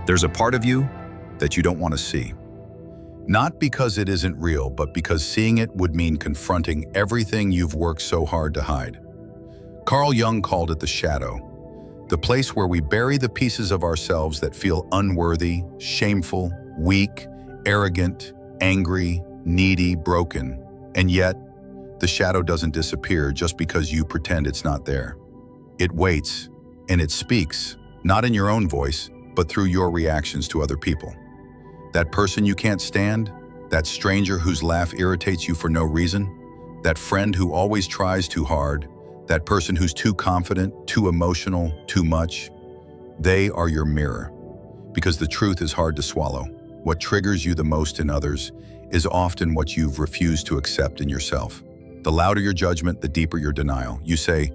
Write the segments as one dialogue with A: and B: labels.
A: There's a part of you that you don't want to see. Not because it isn't real, but because seeing it would mean confronting everything you've worked so hard to hide. Carl Jung called it the shadow, the place where we bury the pieces of ourselves that feel unworthy, shameful, weak, arrogant, angry, needy, broken. And yet, the shadow doesn't disappear just because you pretend it's not there. It waits, and it speaks, not in your own voice, but through your reactions to other people. That person you can't stand, that stranger whose laugh irritates you for no reason, that friend who always tries too hard, that person who's too confident, too emotional, too much. They are your mirror. Because the truth is hard to swallow. What triggers you the most in others is often what you've refused to accept in yourself. The louder your judgment, the deeper your denial. You say,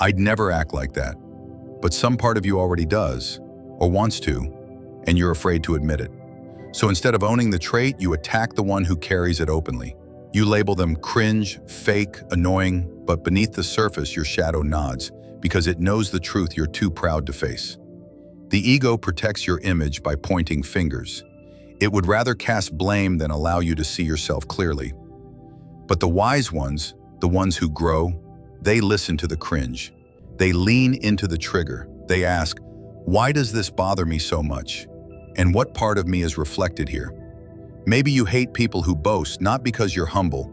A: "I'd never act like that." But some part of you already does, or wants to, and you're afraid to admit it. So instead of owning the trait, you attack the one who carries it openly. You label them cringe, fake, annoying, but beneath the surface your shadow nods because it knows the truth you're too proud to face. The ego protects your image by pointing fingers. It would rather cast blame than allow you to see yourself clearly. But the wise ones, the ones who grow, they listen to the cringe. They lean into the trigger. They ask, "Why does this bother me so much? And what part of me is reflected here?" Maybe you hate people who boast, not because you're humble,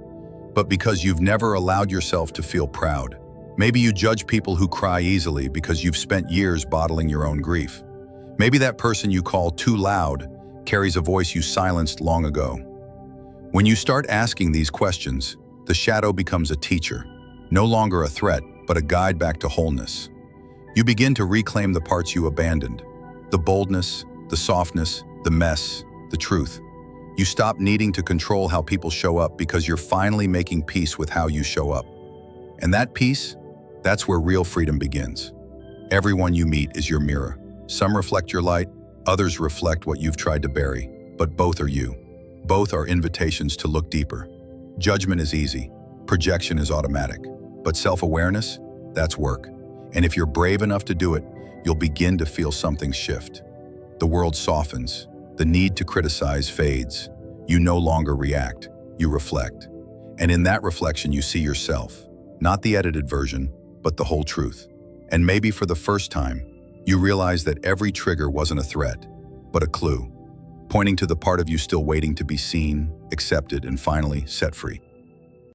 A: but because you've never allowed yourself to feel proud. Maybe you judge people who cry easily because you've spent years bottling your own grief. Maybe that person you call too loud carries a voice you silenced long ago. When you start asking these questions, the shadow becomes a teacher, no longer a threat, but a guide back to wholeness. You begin to reclaim the parts you abandoned, the boldness, the softness, the mess, the truth. You stop needing to control how people show up because you're finally making peace with how you show up. And that peace, that's where real freedom begins. Everyone you meet is your mirror. Some reflect your light, others reflect what you've tried to bury, but both are you. Both are invitations to look deeper. Judgment is easy, projection is automatic, but self-awareness, that's work. And if you're brave enough to do it, you'll begin to feel something shift. The world softens. The need to criticize fades. You no longer react, you reflect. And in that reflection, you see yourself, not the edited version, but the whole truth. And maybe for the first time, you realize that every trigger wasn't a threat, but a clue, pointing to the part of you still waiting to be seen, accepted, and finally set free.